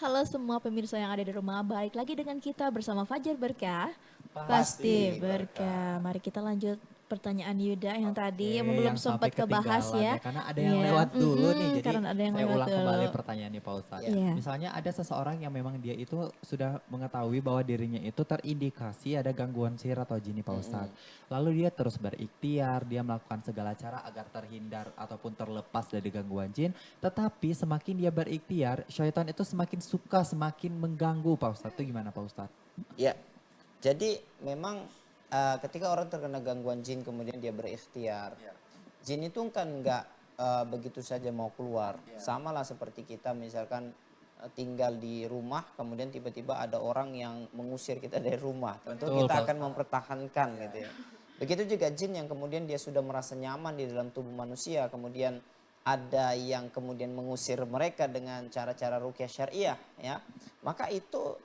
Halo semua pemirsa yang ada di rumah, balik lagi dengan kita bersama Fajar Berkah. Pasti Pasti berkah. berkah. Mari kita lanjut pertanyaan Yuda yang tadi yang Oke, belum yang sampai sempat kebahas ketinggalan ya. ya, karena ada yang Iya, lewat dulu nih, jadi karena ada yang saya lewat ulang kembali dulu. pertanyaannya Pak Ustadz. Ya, Iya. Misalnya ada seseorang yang memang dia itu sudah mengetahui bahwa dirinya itu terindikasi ada gangguan sihir atau jini Pak mm-mm. Ustadz. Lalu dia terus berikhtiar, dia melakukan segala cara agar terhindar ataupun terlepas dari gangguan jin. Tetapi semakin dia berikhtiar, syaitan itu semakin suka, semakin mengganggu Pak Ustadz. Itu gimana Pak Ustadz? Ya. Jadi memang ketika orang terkena gangguan jin kemudian dia berikhtiar, jin itu kan nggak begitu saja mau keluar. Sama lah seperti kita misalkan tinggal di rumah kemudian tiba-tiba ada orang yang mengusir kita dari rumah. Tentu Betul kita Pak akan Ustadz. mempertahankan gitu ya. Begitu juga jin yang kemudian dia sudah merasa nyaman di dalam tubuh manusia, kemudian ada yang kemudian mengusir mereka dengan cara-cara ruqyah syariah ya. Maka itu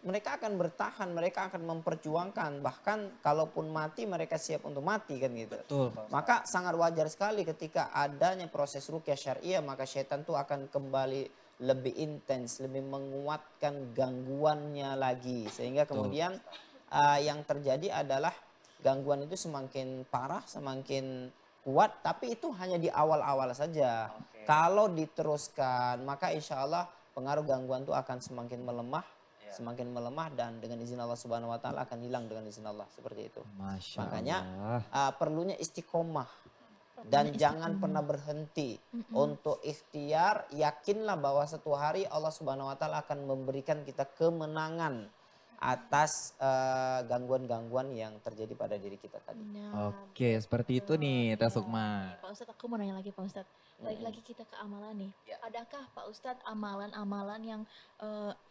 mereka akan bertahan, mereka akan memperjuangkan, bahkan kalaupun mati mereka siap untuk mati kan gitu. Betul Pak Ustadz. Maka sangat wajar sekali ketika adanya proses ruqyah syariah, maka syaitan itu akan kembali lebih intens, lebih menguatkan gangguannya lagi, sehingga Betul. kemudian yang terjadi adalah gangguan itu semakin parah, semakin kuat, tapi itu hanya di awal-awal saja. Kalau diteruskan, maka insya Allah pengaruh gangguan itu akan semakin melemah dan dengan izin Allah Subhanahu Wa Taala akan hilang dengan izin Allah, seperti itu. Masya Makanya Allah. perlunya istiqomah Perlunya dan jangan istiqomah. pernah berhenti Mm-mm. untuk ikhtiar. Yakinlah bahwa suatu hari Allah Subhanahu Wa Taala akan memberikan kita kemenangan atas gangguan-gangguan yang terjadi pada diri kita tadi. Nah, Oke, seperti itu betul. nih Teh Iya. Sukma. Nih, Pak Ustadz, aku mau nanya lagi Pak Ustadz. Balik lagi kita ke amalan nih. Adakah Pak Ustadz amalan-amalan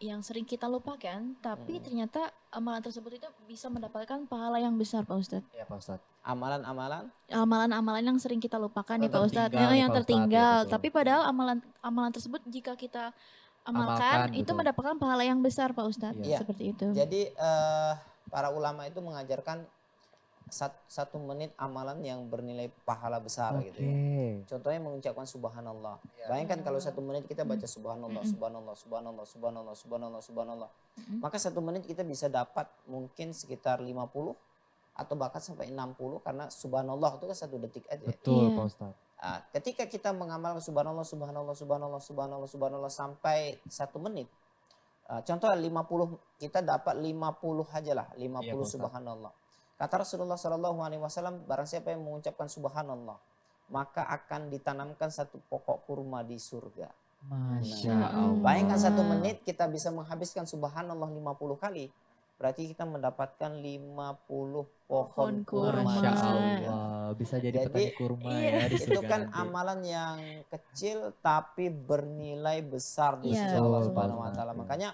yang sering kita lupakan, tapi ternyata amalan tersebut itu bisa mendapatkan pahala yang besar Pak Ustadz? Iya Pak Ustadz. Amalan-amalan Amalan-amalan yang sering kita lupakan Atau nih Pak Ustadz, tertinggal nih yang Pak Ustadz, ya tertinggal. betul. Tapi padahal amalan tersebut jika kita amalkan Amalkan itu betul. mendapatkan pahala yang besar Pak Ustadz, Iya. ya. seperti itu. Jadi para ulama itu mengajarkan 1 menit amalan yang bernilai pahala besar gitu ya. Oke. Contohnya mengucapkan subhanallah. Bayangkan kalau 1 menit kita baca subhanallah, subhanallah, subhanallah, subhanallah, subhanallah, subhanallah. Maka 1 menit kita bisa dapat mungkin sekitar 50 atau bahkan sampai 60 karena subhanallah itu kan 1 detik aja. Betul Iya. Pak Ustadz. Ketika kita mengamalkan subhanallah, subhanallah, subhanallah, subhanallah, subhanallah sampai 1 menit. Contoh 50 kita dapat 50 aja lah, 50 Iya, Pak Ustadz. subhanallah. Kata Rasulullah Shallallahu Alaihi Wasallam, barang siapa yang mengucapkan subhanallah, maka akan ditanamkan 1 pokok kurma di surga. Masya Bayangkan Allah. 1 menit kita bisa menghabiskan subhanallah 50 kali. Berarti kita mendapatkan 50 pohon kurma Masya di surga. Allah. Bisa jadi Jadi, petani kurma iya. ya di Itu surga kan nanti. amalan yang kecil tapi bernilai besar di Iya, sisi Allah Betul, Subhanahu Pak wa taala. Ustadz, ya. Makanya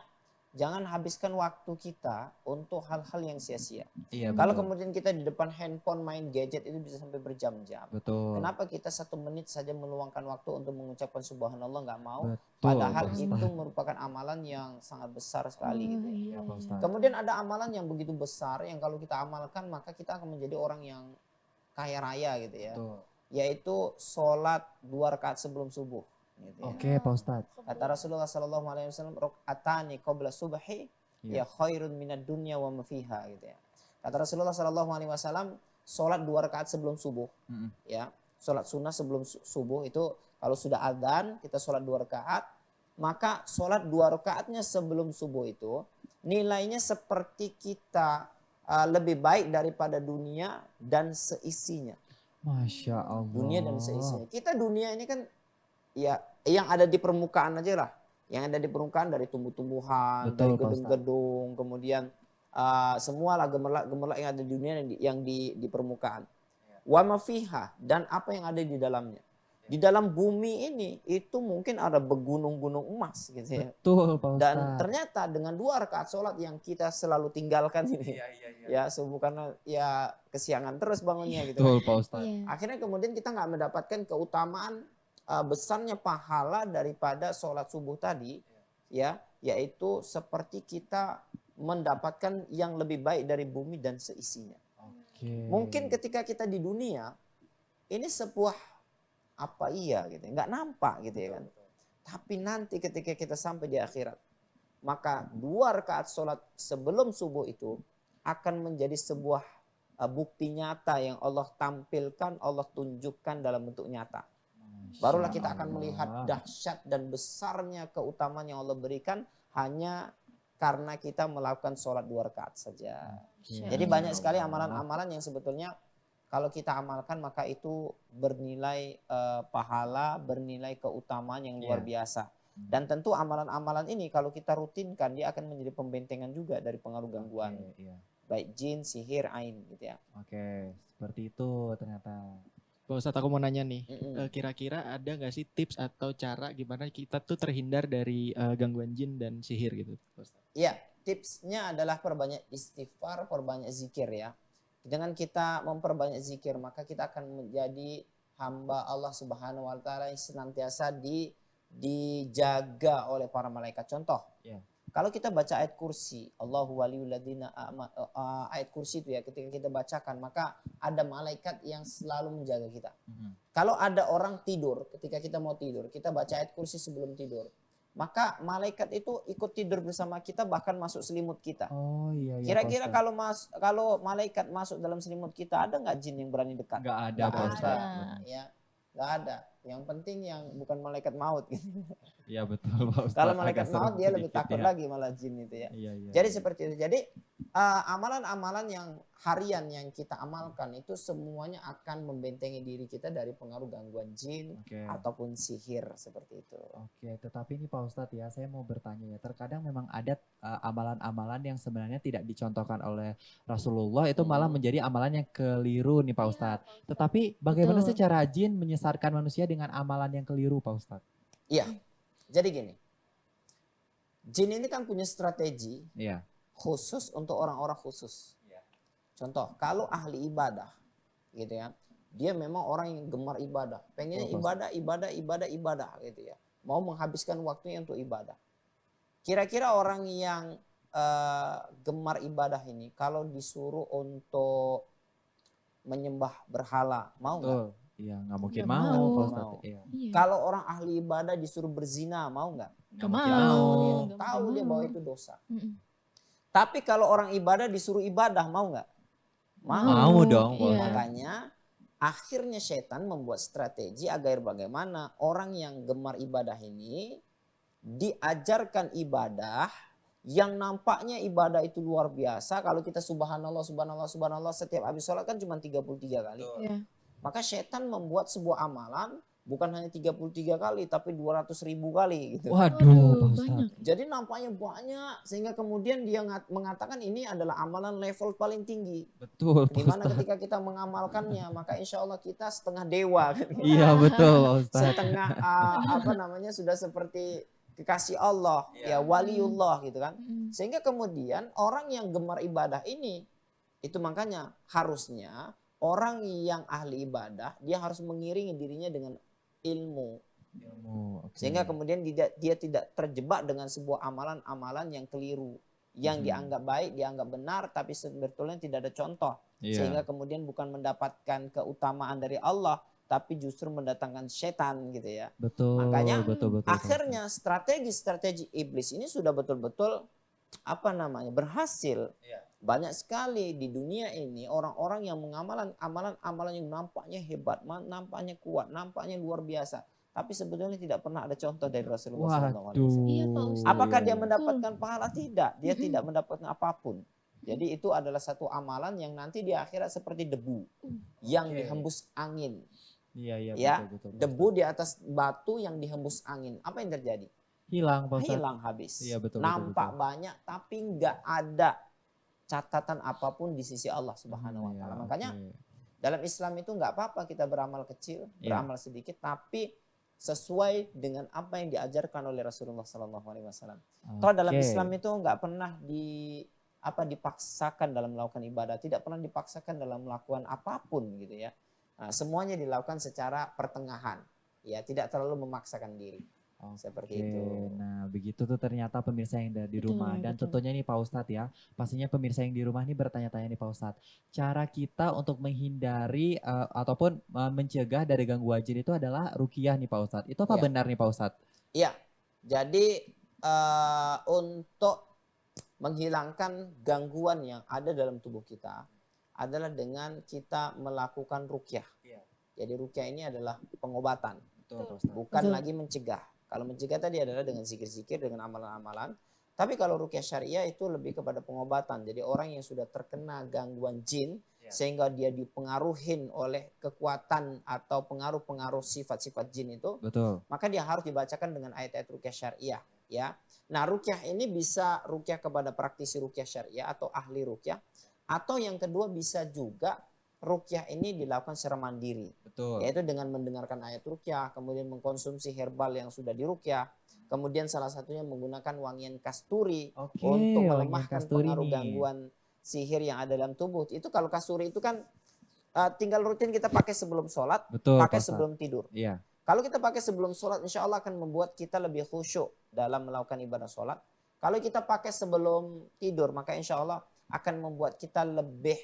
jangan habiskan waktu kita untuk hal-hal yang sia-sia. Iya Kalau betul. kemudian kita di depan handphone main gadget itu bisa sampai berjam-jam. Betul. Kenapa kita 1 menit saja meluangkan waktu untuk mengucapkan subhanallah nggak mau? Betul, Padahal Pak itu Ustadz. merupakan amalan yang sangat besar sekali gitu ya. Iya Pak Ustadz. Kemudian ada amalan yang begitu besar yang kalau kita amalkan maka kita akan menjadi orang yang kaya raya gitu ya. Betul. Yaitu sholat 2 rakaat sebelum subuh. Gitu ya. Oke Pak Ustadz. Kata Rasulullah Sallallahu Alaihi Wasallam, rakaatani qabla subhi ya khairun minad dunya wa ma fiha gitu ya. Kata Rasulullah Sallallahu Alaihi Wasallam, sholat 2 rakaat sebelum subuh, ya, sholat sunnah sebelum subuh itu kalau sudah adzan kita sholat 2 rakaat, maka sholat 2 rakaatnya sebelum subuh itu nilainya seperti kita lebih baik daripada dunia dan seisinya. Masya Allah. Dunia dan seisinya. Kita dunia ini kan ya yang ada di permukaan aja lah. Yang ada di permukaan dari tumbuh-tumbuhan, Betul, dari Pak Ustadz. gedung-gedung, kemudian semua lah gemerlap-gemerlap yang ada di dunia yang di permukaan. Wa ma fiha, dan apa yang ada di dalamnya. Di dalam bumi ini itu mungkin ada begunung-gunung emas gitu ya. Betul Pak Ustadz. Dan ternyata dengan 2 rakaat sholat yang kita selalu tinggalkan ini, ya subuh karena ya kesiangan terus bangunnya gitu. Betul Pak Ustadz. Iya. Akhirnya kemudian kita nggak mendapatkan keutamaan besarnya pahala daripada sholat subuh tadi, ya, yaitu seperti kita mendapatkan yang lebih baik dari bumi dan seisinya. Oke. Mungkin ketika kita di dunia ini sebuah apa iya gitu, nggak nampak gitu ya kan. Tapi nanti ketika kita sampai di akhirat, maka 2 rakaat sholat sebelum subuh itu akan menjadi sebuah bukti nyata yang Allah tampilkan, Allah tunjukkan dalam bentuk nyata. Barulah kita akan melihat dahsyat dan besarnya keutamaan yang Allah berikan hanya karena kita melakukan sholat 2 rakaat saja. Jadi banyak sekali amalan-amalan yang sebetulnya kalau kita amalkan maka itu bernilai pahala, bernilai keutamaan yang luar biasa. Dan tentu amalan-amalan ini kalau kita rutinkan dia akan menjadi pembentengan juga dari pengaruh gangguan. Baik jin, sihir, ain gitu ya. Oke, seperti itu ternyata. Pak Ustadz, aku mau nanya nih, kira-kira ada nggak sih tips atau cara gimana kita tuh terhindar dari gangguan jin dan sihir gitu? Iya, tipsnya adalah perbanyak istighfar, perbanyak zikir ya. Dengan kita memperbanyak zikir maka kita akan menjadi hamba Allah Subhanahu wa taala yang senantiasa dijaga oleh para malaikat. Contoh, kalau kita baca ayat kursi, Allahu waliyul ladzina ayat kursi itu ya, ketika kita bacakan maka ada malaikat yang selalu menjaga kita. Kalau ada orang tidur, ketika kita mau tidur, kita baca ayat kursi sebelum tidur, maka malaikat itu ikut tidur bersama kita, bahkan masuk selimut kita. Oh iya. Kira-kira kalau malaikat masuk dalam selimut kita, ada nggak jin yang berani dekat? Nggak ada, Pak Ustadz. Ya, nggak ada. Yang penting yang bukan malaikat maut gitu. Iya betul Pak Ustadz. Kalau malaikat maut dia lebih takut lagi malah jin itu ya. Jadi seperti itu. Jadi amalan-amalan yang harian yang kita amalkan itu semuanya akan membentengi diri kita dari pengaruh gangguan jin ataupun sihir seperti itu. Oke, tetapi ini Pak Ustadz ya, saya mau bertanya ya. Terkadang memang ada amalan-amalan yang sebenarnya tidak dicontohkan oleh Rasulullah, itu malah menjadi amalan yang keliru nih Pak Ustadz. Tetapi bagaimana sih cara jin menyesatkan manusia dengan amalan yang keliru Pak Ustadz? Iya, jadi gini. Jin ini kan punya strategi khusus untuk orang-orang khusus. Contoh, kalau ahli ibadah gitu ya, dia memang orang yang gemar ibadah, pengen ibadah gitu ya, mau menghabiskan waktunya untuk ibadah. Kira-kira orang yang gemar ibadah ini kalau disuruh untuk menyembah berhala, mau nggak? Iya, nggak mungkin mau. Kalau orang ahli ibadah disuruh berzina, mau nggak? Nggak mau. Tahu dia bahwa itu dosa. Tapi kalau orang ibadah disuruh ibadah, mau nggak? Mau dong. Makanya akhirnya setan membuat strategi agar bagaimana orang yang gemar ibadah ini diajarkan ibadah yang nampaknya ibadah itu luar biasa. Kalau kita subhanallah setiap habis sholat kan cuma 33 kali. Maka setan membuat sebuah amalan bukan hanya 33 kali tapi 200.000 kali gitu. Waduh, banyak. Jadi nampaknya banyak sehingga kemudian dia mengatakan ini adalah amalan level paling tinggi. Betul. Dimana ketika kita mengamalkannya maka insya Allah kita setengah dewa. Iya betul Ustaz. Setengah sudah seperti kekasih Allah, ya waliullah gitu kan. Sehingga kemudian orang yang gemar ibadah ini itu makanya harusnya orang yang ahli ibadah dia harus mengiringi dirinya dengan ilmu. Sehingga kemudian dia tidak terjebak dengan sebuah amalan-amalan yang keliru, yang dianggap baik, dianggap benar tapi sebetulnya tidak ada contoh. Sehingga kemudian bukan mendapatkan keutamaan dari Allah tapi justru mendatangkan setan gitu ya. Betul. Makanya betul, akhirnya strategi iblis ini sudah betul-betul berhasil. Banyak sekali di dunia ini orang-orang yang mengamalkan amalan-amalan yang nampaknya hebat, nampaknya kuat, nampaknya luar biasa. Tapi sebetulnya tidak pernah ada contoh dari Rasulullah SAW. Iya, Pak Ustadz. Apakah dia mendapatkan pahala? Tidak. Dia tidak mendapatkan apapun. Jadi itu adalah satu amalan yang nanti di akhirat seperti debu yang dihembus angin. Iya, betul. Debu di atas batu yang dihembus angin. Apa yang terjadi? Hilang Pak Ustadz. Hilang habis. Iya, betul. Nampak banyak tapi nggak ada catatan apapun di sisi Allah Subhanahu wa taala. Makanya dalam Islam itu nggak apa-apa kita beramal kecil, beramal sedikit tapi sesuai dengan apa yang diajarkan oleh Rasulullah sallallahu alaihi wasallam. Kalau dalam Islam itu nggak pernah dipaksakan dalam melakukan ibadah, tidak pernah dipaksakan dalam melakukan apapun gitu ya. Nah, semuanya dilakukan secara pertengahan. Ya, tidak terlalu memaksakan diri. Seperti itu. Nah begitu tuh ternyata pemirsa yang ada di rumah. Dan tentunya nih Pak Ustadz ya, pastinya pemirsa yang di rumah nih bertanya-tanya nih Pak Ustadz, cara kita untuk menghindari ataupun mencegah dari gangguan jin itu adalah ruqyah nih Pak Ustadz. Itu apa benar nih Pak Ustadz? Iya, jadi untuk menghilangkan gangguan yang ada dalam tubuh kita adalah dengan kita melakukan ruqyah. Jadi ruqyah ini adalah pengobatan, bukan lagi mencegah. Kalau mencegah tadi adalah dengan zikir-zikir, dengan amalan-amalan. Tapi kalau ruqyah syariah itu lebih kepada pengobatan. Jadi orang yang sudah terkena gangguan jin, sehingga dia dipengaruhin oleh kekuatan atau pengaruh-pengaruh sifat-sifat jin itu, maka dia harus dibacakan dengan ayat-ayat ruqyah syariah. Ya, nah ruqyah ini bisa ruqyah kepada praktisi ruqyah syariah atau ahli ruqyah, atau yang kedua bisa juga ruqyah ini dilakukan secara mandiri, yaitu dengan mendengarkan ayat ruqyah, kemudian mengkonsumsi herbal yang sudah diruqyah, kemudian salah satunya menggunakan wangian kasturi untuk melemahkan pengaruh gangguan sihir yang ada dalam tubuh. Itu kalau kasturi itu kan tinggal rutin kita pakai sebelum sholat, pakai sebelum tidur. Kalau kita pakai sebelum sholat, insya Allah akan membuat kita lebih khusyuk dalam melakukan ibadah sholat. Kalau kita pakai sebelum tidur, maka insya Allah akan membuat kita lebih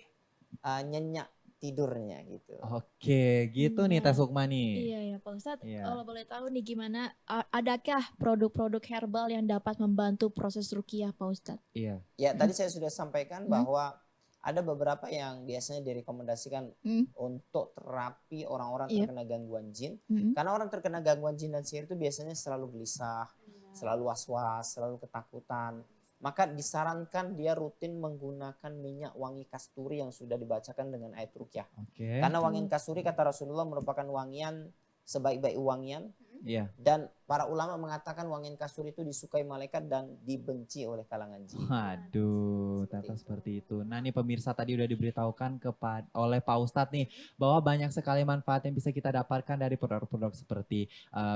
nyenyak tidurnya gitu. Oke, gitu nih Teh Sukma nih. Iya ya Pak Ustadz, kalau boleh tahu nih gimana, adakah produk-produk herbal yang dapat membantu proses ruqyah Pak Ustadz? Iya. Ya tadi saya sudah sampaikan bahwa ada beberapa yang biasanya direkomendasikan untuk terapi orang-orang terkena gangguan jin. Karena orang terkena gangguan jin dan sihir itu biasanya selalu gelisah, selalu was-was, selalu ketakutan. Maka disarankan dia rutin menggunakan minyak wangi kasturi yang sudah dibacakan dengan ayat ruqyah. Karena wangian kasturi kata Rasulullah merupakan wangian sebaik-baik wangian. Dan para ulama mengatakan wangian kasturi itu disukai malaikat dan dibenci oleh kalangan jin. Waduh, ternyata seperti itu. Nah nih pemirsa tadi udah diberitahukan oleh Pak Ustadz nih bahwa banyak sekali manfaat yang bisa kita dapatkan dari produk-produk seperti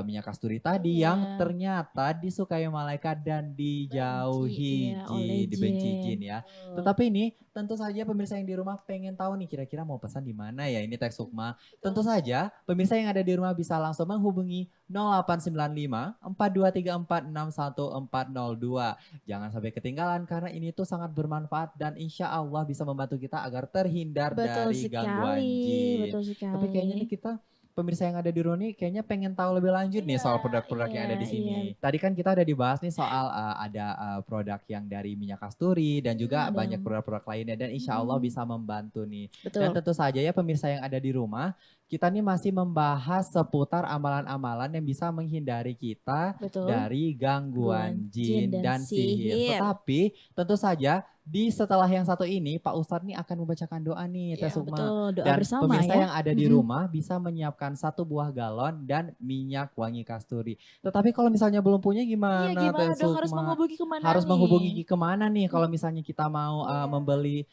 minyak kasturi tadi yang ternyata disukai malaikat dan dijauhi jin, dibenci jin ya. Tetapi ini tentu saja pemirsa yang di rumah pengen tahu nih kira-kira mau pesan di mana ya ini Teh Sukma. Tentu saja pemirsa yang ada di rumah bisa langsung menghubungi 0895 4234 61402. Jangan sampai ketinggalan karena ini tuh sangat bermanfaat dan insya Allah bisa membantu kita agar terhindar dari gangguan jin. Tapi kayaknya nih kita pemirsa yang ada di rumah nih kayaknya pengen tahu lebih lanjut nih soal produk-produk yang ada di sini. Tadi kan kita udah dibahas nih soal ada produk yang dari minyak kasturi dan juga banyak produk-produk lainnya dan insya Allah bisa membantu nih. Dan tentu saja ya pemirsa yang ada di rumah, kita nih masih membahas seputar amalan-amalan yang bisa menghindari kita dari gangguan jin dan sihir. Tetapi tentu saja setelah yang satu ini Pak Ustadz nih akan membacakan doa nih Teh Sukma. Doa dan bersama pemirsa ya. yang ada di rumah bisa menyiapkan 1 buah galon dan minyak wangi kasturi. Tetapi kalau misalnya belum punya gimana Teh Sukma? Harus menghubungi kemana Harus nih? menghubungi kemana nih kalau misalnya kita mau membeli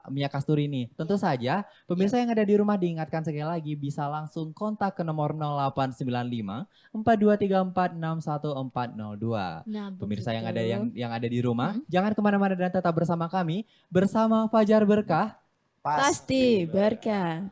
minyak kasturi ini? Tentu saja pemirsa yang ada di rumah diingatkan sekali lagi bisa langsung kontak ke nomor 0895 4234 61402. Pemirsa yang ada di rumah, jangan kemana-mana dan tetap bersama kami bersama Fajar Berkah. Pasti berkah.